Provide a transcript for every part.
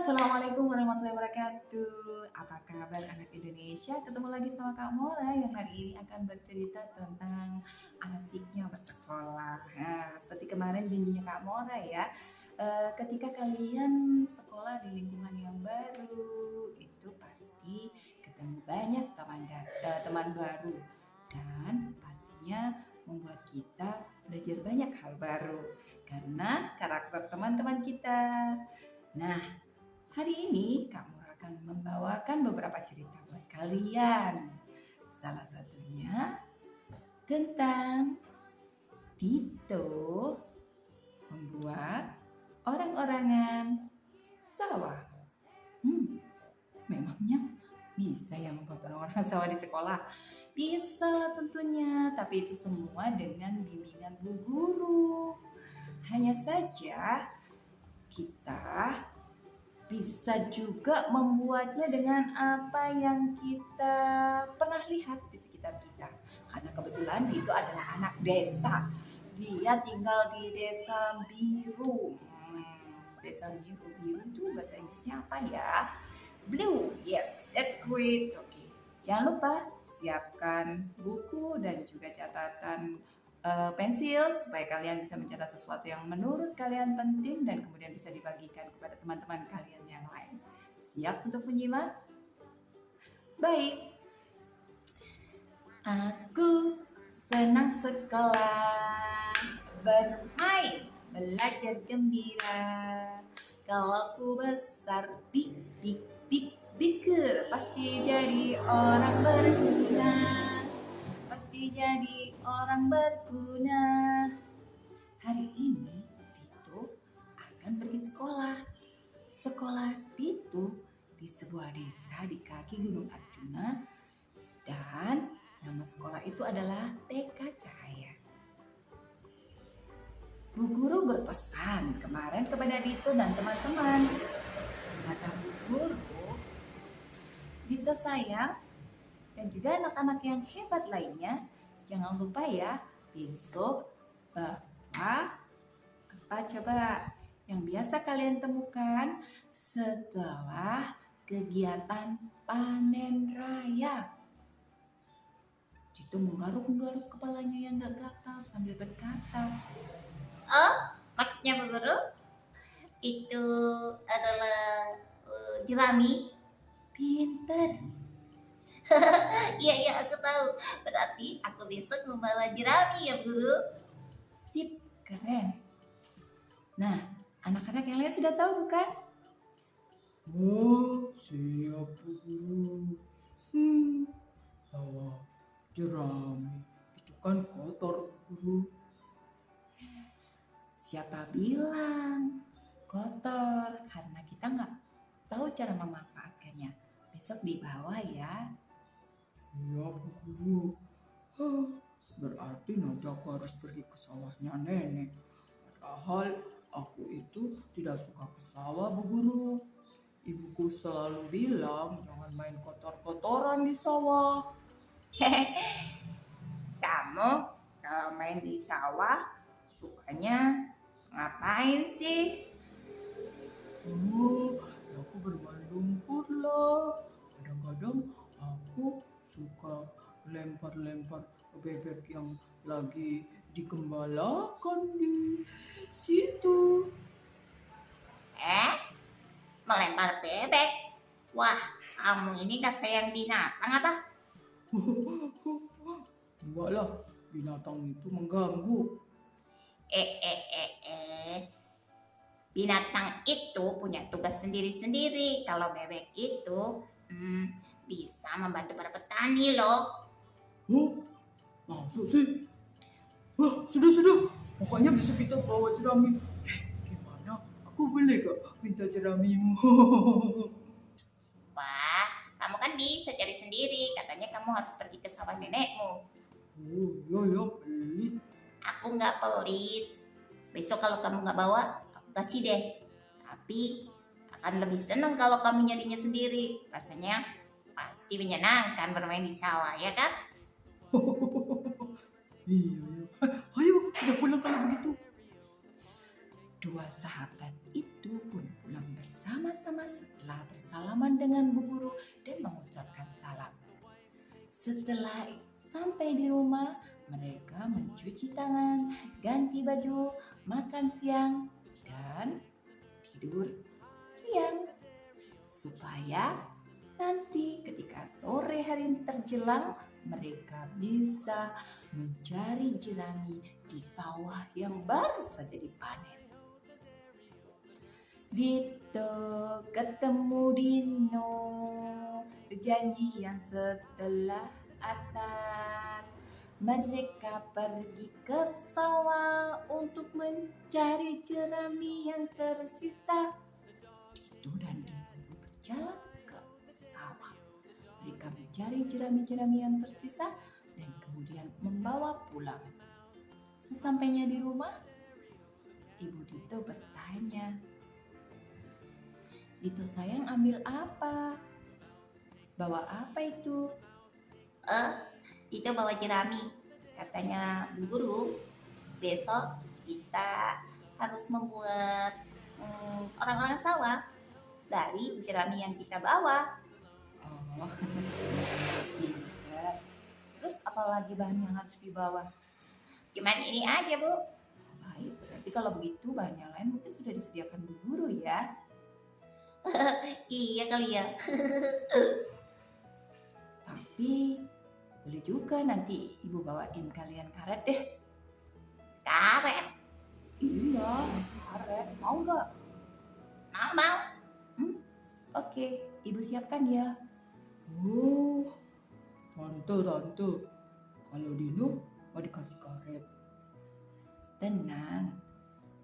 Assalamualaikum warahmatullahi wabarakatuh. Apa kabar anak Indonesia? Ketemu lagi sama Kak Mora yang hari ini akan bercerita tentang asiknya bersekolah. Nah, seperti kemarin janjinya Kak Mora ya. Ketika kalian sekolah di lingkungan yang baru, itu pasti ketemu banyak teman baru dan pastinya membuat kita belajar banyak hal baru karena karakter teman-teman kita. Nah, hari ini Kak Mura akan membawakan beberapa cerita buat kalian. Salah satunya tentang Dito membuat orang-orangan sawah. Memangnya bisa ya membuat orang-orangan sawah di sekolah? Bisa lah tentunya, tapi itu semua dengan bimbingan Bu Guru. Hanya saja kita bisa juga membuatnya dengan apa yang kita pernah lihat di sekitar kita. Karena kebetulan Dito adalah anak desa. Dia tinggal di desa biru. Desa biru itu bahasa Inggrisnya apa ya? Blue. Yes, that's great. Oke. Jangan lupa siapkan buku dan juga catatan pensil supaya kalian bisa mencatat sesuatu yang menurut kalian penting dan kemudian bisa dibagikan kepada teman-teman kalian yang lain. Siap untuk menyimak? Baik. Aku senang sekolah, bermain, belajar gembira. Kalau aku besar, pikir pasti jadi orang berguna. Jadi orang berguna. Hari ini Dito akan pergi sekolah. Sekolah Dito di sebuah desa di kaki Gunung Arjuna dan nama sekolah itu adalah TK Cahaya. Bu Guru berpesan kemarin kepada Dito dan teman-teman. Kata Bu Guru, Dito sayang dan juga anak-anak yang hebat lainnya, jangan lupa ya, besok Bapak apa coba yang biasa kalian temukan setelah kegiatan panen raya. Dito menggaruk-garuk kepalanya yang gak gatal sambil berkata, "Oh, maksudnya Bu Guru? Itu adalah jerami?" Pinter. Iya, aku tahu. Berarti aku besok membawa jerami ya, Guru. Sip, keren. Nah, anak-anak yang lain sudah tahu bukan? Oh, siap Bu Guru. Bawa jerami itu kan kotor Bu Guru. Siapa bilang kotor? Karena kita nggak tahu cara memanfaatkannya. Besok dibawa ya. Iya Bu Guru. Berarti nanti aku harus pergi ke sawahnya nenek. Padahal aku itu tidak suka ke sawah Bu Guru. Ibuku selalu bilang jangan main kotor-kotoran di sawah. Kamu kalau main di sawah sukanya ngapain sih? Aku bermain lumpur lah. Kadang-kadang aku suka lempar-lempar bebek yang lagi digembalakan di situ. Melempar bebek? Wah, kamu ini gak sayang binatang apa? Enggak lah, binatang itu mengganggu. Binatang itu punya tugas sendiri-sendiri. Kalau bebek itu bisa membantu para petani loh. Masuk sih? Wah, sudah. Pokoknya besok kita bawa jerami. Gimana? Aku boleh gak minta jeramimu? Wah, kamu kan bisa cari sendiri. Katanya kamu harus pergi ke sawah nenekmu. Oh, ya, pelit. Aku nggak pelit. Besok kalau kamu nggak bawa, aku kasih deh. Tapi akan lebih senang kalau kamu nyarinya sendiri. Rasanya pasti menyenangkan bermain di sawah, ya kan? Iya. Ayo, kita pulang kalau begitu. Dua sahabat itu pun pulang bersama-sama setelah bersalaman dengan Bu Guru dan mengucapkan salam. Setelah sampai di rumah, mereka mencuci tangan, ganti baju, makan siang, dan tidur siang. Supaya nanti ketika sore hari terjelang, mereka bisa mencari jerami di sawah yang baru saja dipanen. Dito ketemu Dino, janjian setelah asar. Mereka pergi ke sawah untuk mencari jerami yang tersisa. Dito dan Dino berjalan ke sawah. Mereka mencari jerami-jerami yang tersisa dan kemudian membawa pulang. Sesampainya di rumah, Ibu Dito bertanya, "Dito sayang, ambil apa? Bawa apa itu?" Itu bawa jerami. Katanya Bu Guru, besok kita harus membuat orang-orang sawah dari jerami yang kita bawa. Oh, tidak. Terus apa lagi bahan yang harus dibawa? Cuman ini aja, Bu. Baik, berarti kalau begitu bahan yang lain mungkin sudah disediakan Bu Guru ya. Iya kali ya. Tapi boleh juga nanti Ibu bawain kalian karet deh. Karet. Iya, karet. Mau nggak? Mau. Oke, Ibu siapkan ya. Oh, tante, kalau Dino mau dikasih karet. Tenang,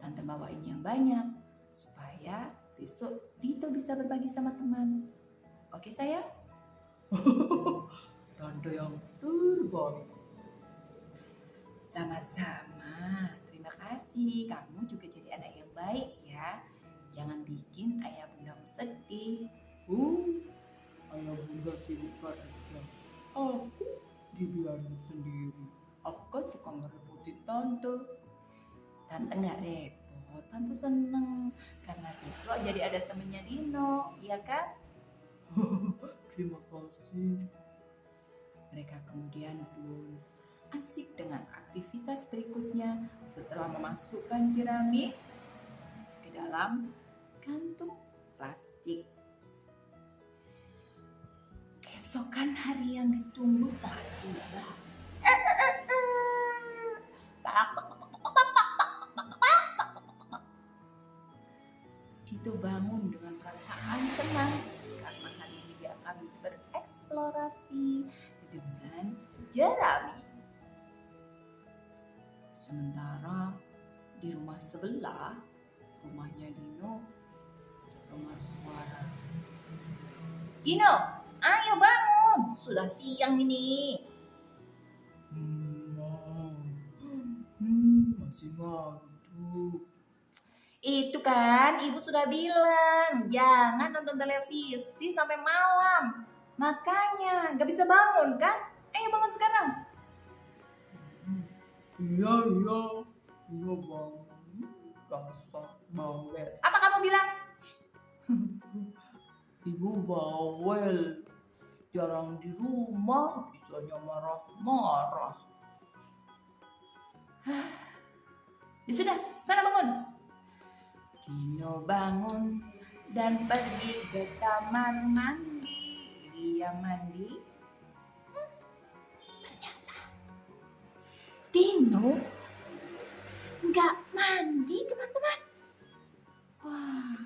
Tante bawain yang banyak supaya besok Dito bisa berbagi sama teman. Oke sayang? Tante yang terbaik. Sama-sama. Terima kasih. Kamu juga jadi anak yang baik ya. Jangan bikin ayah bundamu sedih. Ayah bunda sibuk kerja. Aku dibiarin sendiri. Aku kan suka ngerepotin tante. Tante nggak repot. Tante seneng karena Dito jadi ada temennya Dino, iya kan? Terima kasih. Mereka kemudian pun asik dengan aktivitas berikutnya setelah memasukkan jerami ke dalam kantung plastik. Keesokan hari yang ditunggu telah tiba. Dito bangun dengan perasaan senang karena hari ini dia akan bereksplorasi dengan jerami. Sementara di rumah sebelah, rumahnya Dino, dengar suara. Dino, ayo bangun, sudah siang ini. Masih ngantuk. Itu kan ibu sudah bilang, jangan nonton televisi sampai malam. Makanya gak bisa bangun kan? Ayo bangun sekarang. Iya, bang. Dasar bawel. Apa kamu bilang? Ibu bawel. Jarang di rumah, bisanya marah-marah. Ya sudah, sana bangun. Dino bangun dan pergi ke kamar mandi. Dia mandi. Ternyata Dino nggak mandi, teman-teman. Wah,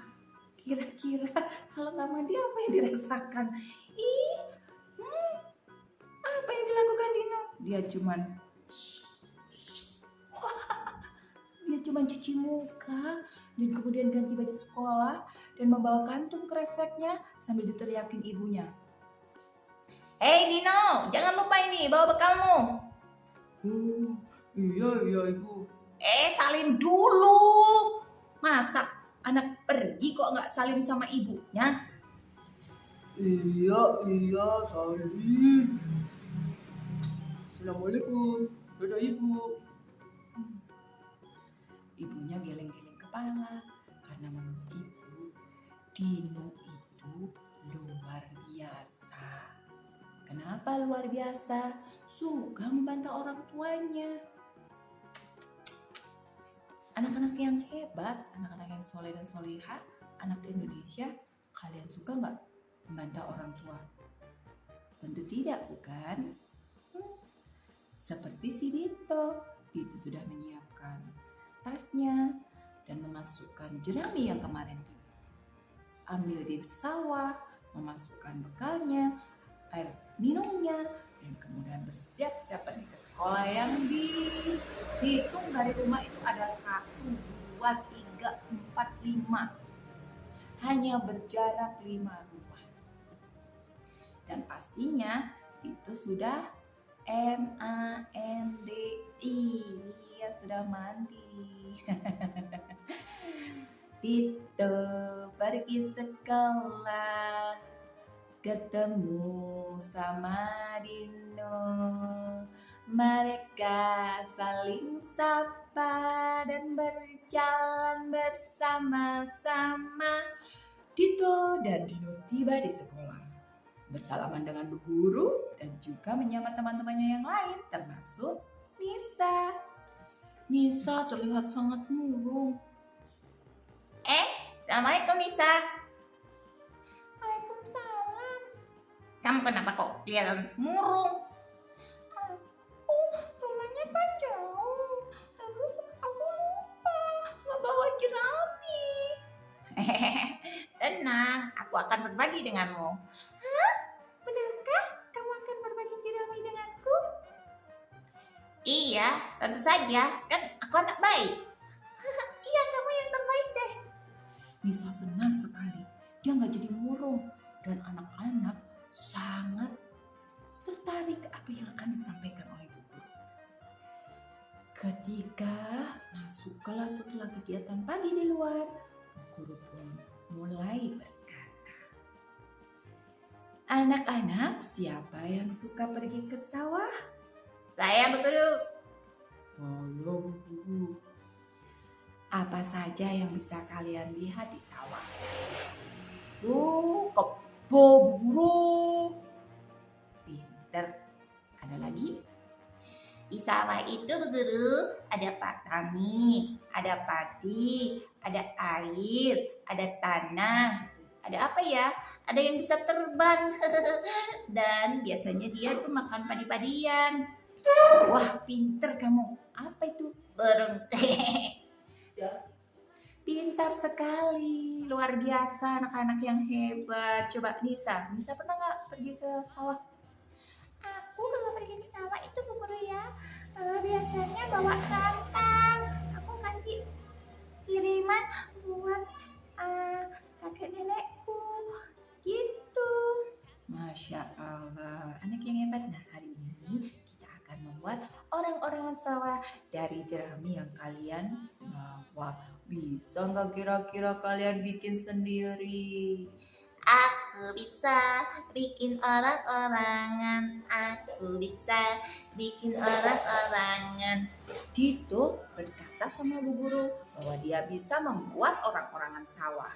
kira-kira kalau nggak mandi apa yang dirasakan? Apa yang dilakukan Dino? Dia cuman cuci muka dan kemudian ganti baju sekolah dan membawa kantung kreseknya sambil diteriakin ibunya. Hei Dino, jangan lupa ini bawa bekalmu. Oh, iya ibu. Salin dulu. Masa anak pergi kok nggak salin sama ibunya? Iya, salin. Assalamualaikum. Dadah ibu. Ibunya geleng-geleng kepala karena menurut ibu Dino kenapa luar biasa suka membantah orang tuanya. Anak-anak yang hebat, anak-anak yang soleh dan solehah, anak Indonesia, kalian suka nggak membantah orang tua? Tentu tidak, bukan? Seperti si Dito sudah menyiapkan tasnya dan memasukkan jerami yang kemarin diambil di sawah, memasukkan bekalnya, air minumnya, dan kemudian bersiap-siap pergi ke sekolah yang dihitung dari rumah itu ada 1, 2, 3, 4, 5. Hanya berjarak 5 rumah. Dan pastinya itu sudah MANDI, ya sudah mandi. Dito pergi sekolah, ketemu sama Dino. Mereka saling sapa dan berjalan bersama-sama. Dito dan Dino tiba di sekolah, bersalaman dengan bu guru dan juga menyapa teman-temannya yang lain, termasuk Nisa. Nisa terlihat sangat murung. Assalamualaikum Nisa. Waalaikumsalam. Kamu kenapa kok kelihatan murung? Rumahnya kan jauh, terus aku lupa nggak bawa jerami. Tenang, aku akan berbagi denganmu. Benarkah kamu akan berbagi jerami denganku? Iya, tentu saja. Kan aku anak baik. Iya, kamu yang terbaik deh. Nisa senang sekali. Dia nggak jadi murung dan anak-anak sangat tertarik apa yang akan disampaikan oleh bu guru. Ketika masuk kelas setelah kegiatan pagi di luar, bu guru pun mulai berkata, anak-anak, siapa yang suka pergi ke sawah? Saya Bu Guru. Halo Bu Guru. Apa saja yang bisa kalian lihat di sawah? Kebo Bu Guru. Pinter. Ada lagi? Di sawah itu Bu Guru ada petani, ada padi, ada air, ada tanah. Ada apa ya? Ada yang bisa terbang. Dan biasanya dia tuh makan padi-padian. Wah, pinter kamu. Apa itu? Burung. Pintar sekali. Luar biasa anak-anak yang hebat. Coba Nisa pernah nggak pergi ke sawah? Aku kalau pergi ke sawah itu Bu Guru ya, biasanya bawa kantang. Aku kasih kiriman buat kakek nenekku. Gitu. Masya Allah, anak yang hebat. Nah, hari ini kita akan membuat orang-orangan sawah dari jerami yang kalian bawa. Bisa nggak kira-kira kalian bikin sendiri? Aku bisa bikin orang-orangan. Aku bisa bikin orang-orangan. Dito berkata sama bu guru bahwa dia bisa membuat orang-orangan sawah.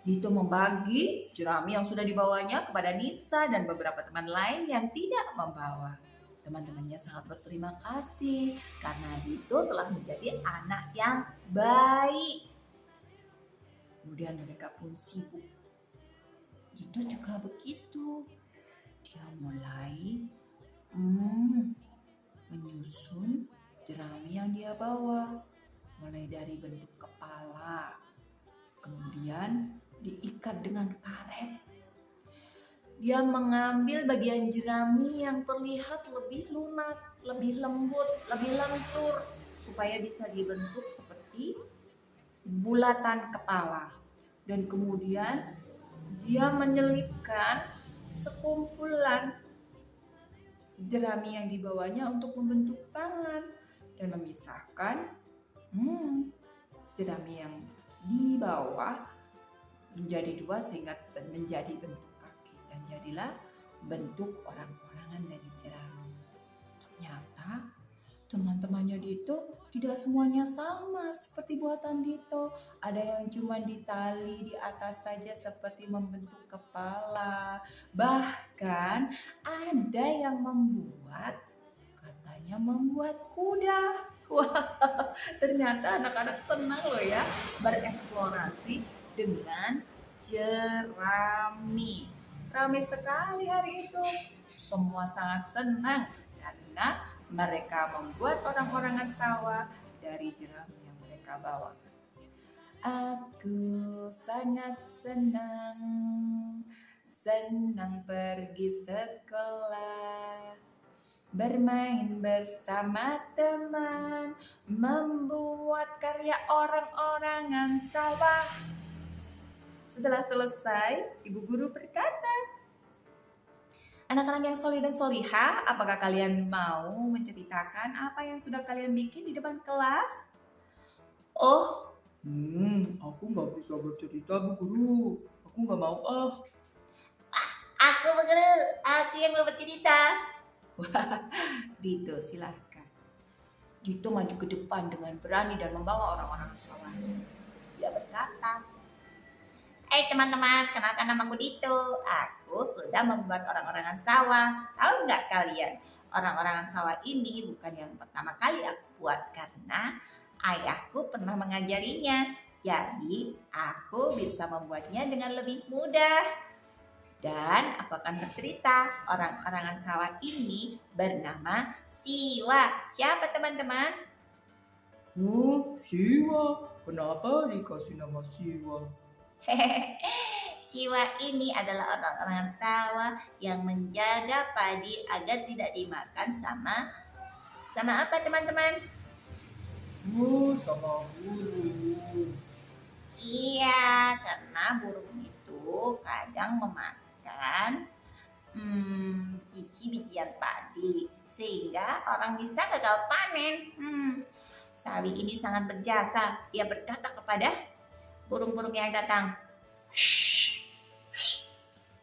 Dito membagi jerami yang sudah dibawanya kepada Nisa dan beberapa teman lain yang tidak membawa. Teman-temannya sangat berterima kasih karena Dito telah menjadi anak yang baik. Kemudian mereka pun sibuk. Dito juga begitu. Dia mulai menyusun jerami yang dia bawa. Mulai dari bentuk kepala. Kemudian diikat dengan karet. Dia mengambil bagian jerami yang terlihat lebih lunak, lebih lembut, lebih lentur supaya bisa dibentuk seperti bulatan kepala. Dan kemudian dia menyelipkan sekumpulan jerami yang dibawanya untuk membentuk tangan dan memisahkan jerami yang di bawah menjadi 2 sehingga menjadi bentuk kaki dan jadilah bentuk orang-orangan dari jerami. teman-temannya Dito tidak semuanya sama seperti buatan Dito. Ada yang cuma ditali di atas saja seperti membentuk kepala. Bahkan ada yang katanya membuat kuda. Wah, ternyata anak-anak senang loh ya bereksplorasi dengan jerami. Ramai sekali hari itu. Semua sangat senang karena mereka membuat orang-orangan sawah dari jerami yang mereka bawa. Aku sangat senang, senang pergi sekolah, bermain bersama teman, membuat karya orang-orangan sawah. Setelah selesai, ibu guru berkata, anak-anak yang solih dan solihah, apakah kalian mau menceritakan apa yang sudah kalian bikin di depan kelas? Oh, Aku nggak bisa bercerita, Bu Guru. Aku nggak mau aku Bu Guru, aku yang mau bercerita. Dito, silahkan. Dito maju ke depan dengan berani dan membawa orang-orang ke sawah. Dia berkata, Teman-teman, kenalkan namaku Dito. Aku sudah membuat orang-orangan sawah. Tahu nggak kalian? Orang-orangan sawah ini bukan yang pertama kali aku buat karena ayahku pernah mengajarinya. Jadi aku bisa membuatnya dengan lebih mudah. Dan aku akan bercerita orang-orangan sawah ini bernama Siwa. Siapa teman-teman? Siwa. Kenapa dikasih nama Siwa? Siwa ini adalah orang-orangan sawah yang menjaga padi agar tidak dimakan sama apa teman-teman? Sama burung. Iya, karena burung itu kadang memakan biji-bijian padi sehingga orang bisa gagal panen. Sawi ini sangat berjasa. Dia berkata kepada burung-burung yang datang,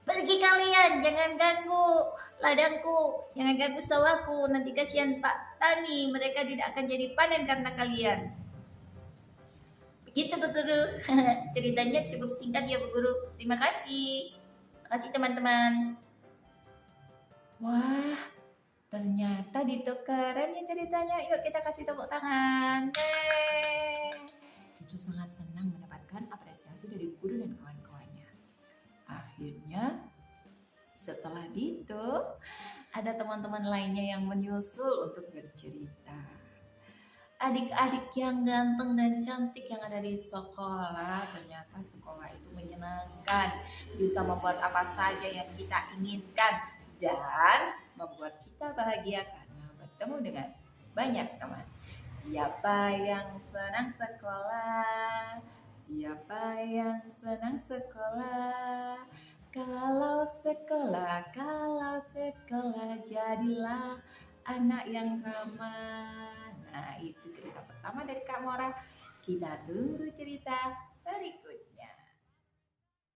pergi kalian, jangan ganggu ladangku, jangan ganggu sawahku, nanti kasihan Pak Tani, mereka tidak akan jadi panen karena kalian. Begitu Bu Guru. Ceritanya cukup singkat ya Bu Guru. Terima kasih. Terima kasih teman-teman. wah, ternyata Dito keren ya ceritanya. Yuk kita kasih tepuk tangan. Yeay. Dito sangat senang mendapatkan apresiasi dari guru dan kawan-kawannya. Akhirnya, setelah Dito, ada teman-teman lainnya yang menyusul untuk bercerita. Adik-adik yang ganteng dan cantik yang ada di sekolah, ternyata sekolah itu menyenangkan. Bisa membuat apa saja yang kita inginkan dan membuat kita bahagia karena bertemu dengan banyak teman. Siapa yang senang sekolah? Siapa yang senang sekolah? Kalau sekolah, jadilah anak yang ramah. Nah, itu cerita pertama dari Kak Mora. Kita tunggu cerita berikutnya.